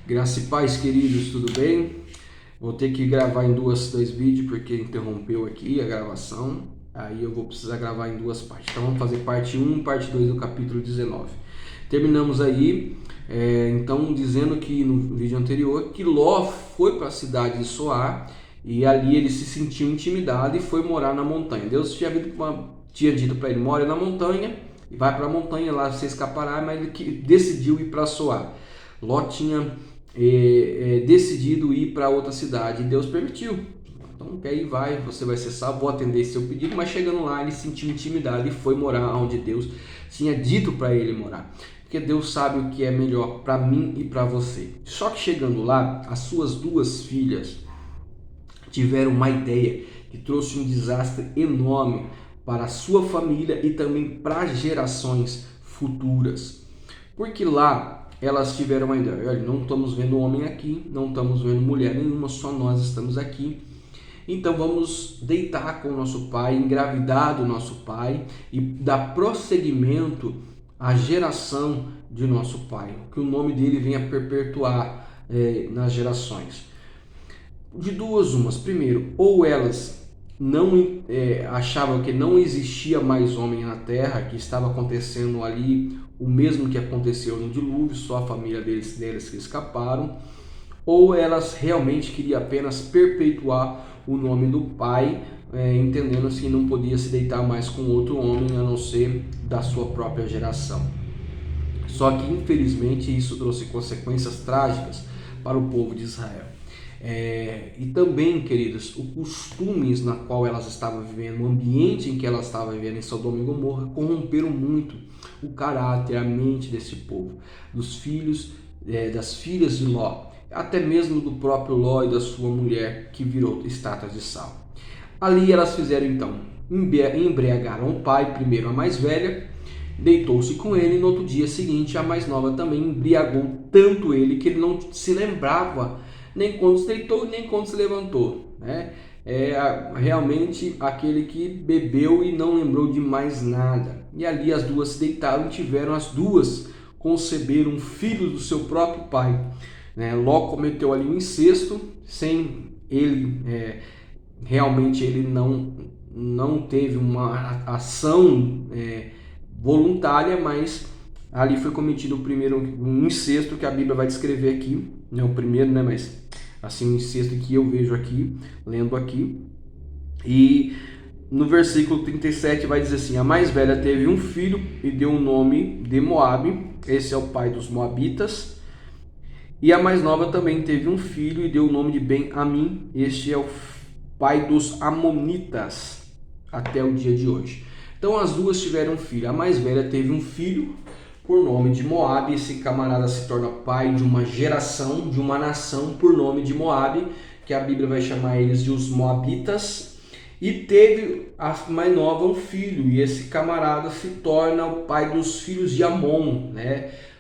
Graça e paz, queridos, tudo bem? Vou ter que gravar em dois vídeos porque interrompeu aqui a gravação. Aí eu vou precisar gravar em duas partes. Então vamos fazer parte 1 e parte 2 do capítulo 19. Terminamos aí, então dizendo que no vídeo anterior que Ló foi para a cidade de Soar e ali ele se sentiu intimidado e foi morar na montanha. Deus tinha dito para ele, mora na montanha e vai para a montanha, lá você escapará, mas ele decidiu ir para Soar. Ló tinha decidido ir para outra cidade e Deus permitiu. Então, que aí você vai ser salvo, vou atender seu pedido, mas chegando lá ele sentiu intimidade e foi morar onde Deus tinha dito para ele morar. Porque Deus sabe o que é melhor para mim e para você. Só que chegando lá, as suas duas filhas tiveram uma ideia que trouxe um desastre enorme para a sua família e também para gerações futuras. Porque lá elas tiveram uma ideia, olha, não estamos vendo homem aqui, não estamos vendo mulher nenhuma, só nós estamos aqui. Então vamos deitar com o nosso pai, engravidar do nosso pai e dar prosseguimento à geração de nosso pai, que o nome dele venha perpetuar nas gerações. De duas umas, primeiro, ou elas não achavam que não existia mais homem na terra, que estava acontecendo ali o mesmo que aconteceu no dilúvio, só a família deles que escaparam, ou elas realmente queriam apenas perpetuar o nome do pai, entendendo assim que não podia se deitar mais com outro homem a não ser da sua própria geração. Só que infelizmente isso trouxe consequências trágicas para o povo de Israel. E também, queridos, os costumes na qual elas estavam vivendo, o ambiente em que elas estavam vivendo em Sodoma e Gomorra, corromperam muito o caráter, a mente desse povo, dos filhos, das filhas de Ló, até mesmo do próprio Ló e da sua mulher, que virou estátua de sal. Ali elas fizeram então, embriagaram o pai, primeiro a mais velha, deitou-se com ele, e no outro dia seguinte a mais nova também embriagou tanto ele que ele não se lembrava nem quando se deitou, nem quando se levantou, né? Realmente aquele que bebeu e não lembrou de mais nada. E ali as duas se deitaram e tiveram as duas conceber um filho do seu próprio pai. Ló cometeu ali um incesto, sem ele, realmente ele não teve uma ação voluntária, mas ali foi cometido o primeiro um incesto que a Bíblia vai descrever aqui, não o primeiro, mas assim um incesto que eu vejo aqui, lendo aqui. E no versículo 37 vai dizer assim: a mais velha teve um filho e deu o nome de Moabe, esse é o pai dos moabitas. E a mais nova também teve um filho e deu o nome de Ben-Amim, este é o pai dos amonitas até o dia de hoje. Então as duas tiveram um filho. A mais velha teve um filho por nome de Moabe. Esse camarada se torna pai de uma geração, de uma nação por nome de Moabe, que a Bíblia vai chamar eles de os moabitas. E teve a mais nova um filho, e esse camarada se torna o pai dos filhos de Amon,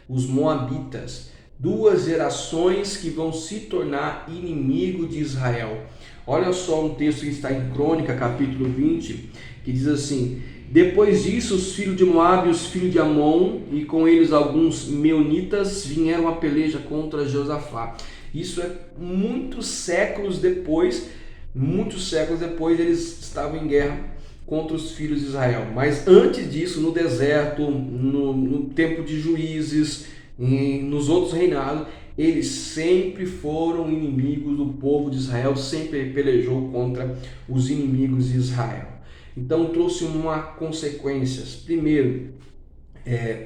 os moabitas. Duas gerações que vão se tornar inimigo de Israel. Olha só um texto que está em Crônica, capítulo 20, que diz assim: depois disso, os filhos de Moabe e os filhos de Amon, e com eles alguns meunitas, vieram a peleja contra Josafá. Isso é muitos séculos depois eles estavam em guerra contra os filhos de Israel. Mas antes disso, no deserto, no tempo de juízes, e nos outros reinados, eles sempre foram inimigos do povo de Israel, sempre pelejou contra os inimigos de Israel. Então trouxe uma consequências. Primeiro,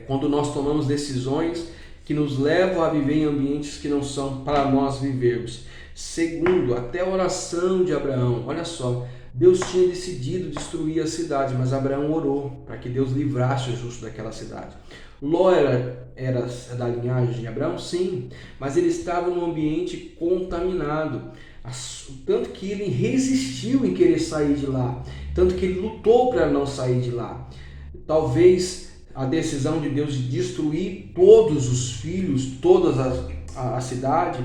quando nós tomamos decisões que nos levam a viver em ambientes que não são para nós vivermos. Segundo, até a oração de Abraão. Olha só, Deus tinha decidido destruir a cidade, mas Abraão orou para que Deus livrasse o justo daquela cidade. Ló era da linhagem de Abraão? Sim, mas ele estava num ambiente contaminado. Tanto que ele resistiu em querer sair de lá. Tanto que ele lutou para não sair de lá. Talvez a decisão de Deus de destruir todos os filhos, toda a cidade,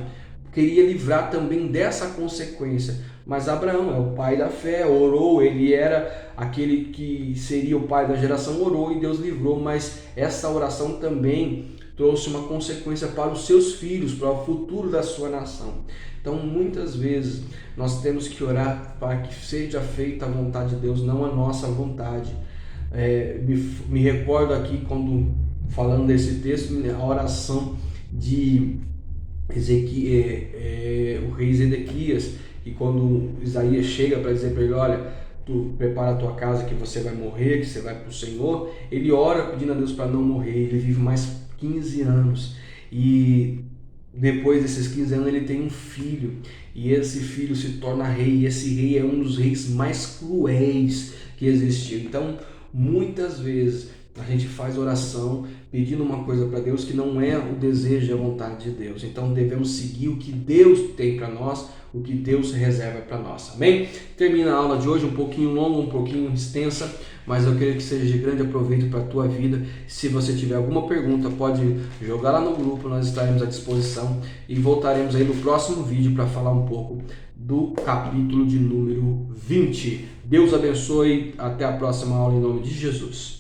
queria livrar também dessa consequência. Mas Abraão é o pai da fé, orou, ele era aquele que seria o pai da geração, orou e Deus livrou. Mas essa oração também trouxe uma consequência para os seus filhos, para o futuro da sua nação. Então, muitas vezes, nós temos que orar para que seja feita a vontade de Deus, não a nossa vontade. Me recordo aqui, quando falando desse texto, a oração de o rei Zedequias, e quando Isaías chega para dizer para ele, olha, tu prepara a tua casa que você vai morrer, que você vai para o Senhor, ele ora pedindo a Deus para não morrer, ele vive mais 15 anos, e depois desses 15 anos ele tem um filho, e esse filho se torna rei, e esse rei é um dos reis mais cruéis que existiu. Então, muitas vezes a gente faz oração pedindo uma coisa para Deus que não é o desejo e a vontade de Deus. Então devemos seguir o que Deus tem para nós, o que Deus reserva para nós. Amém? Termina a aula de hoje um pouquinho longa, um pouquinho extensa, mas eu creio que seja de grande aproveito para a tua vida. Se você tiver alguma pergunta, pode jogar lá no grupo, nós estaremos à disposição e voltaremos aí no próximo vídeo para falar um pouco do capítulo de número 20. Deus abençoe, até a próxima aula em nome de Jesus.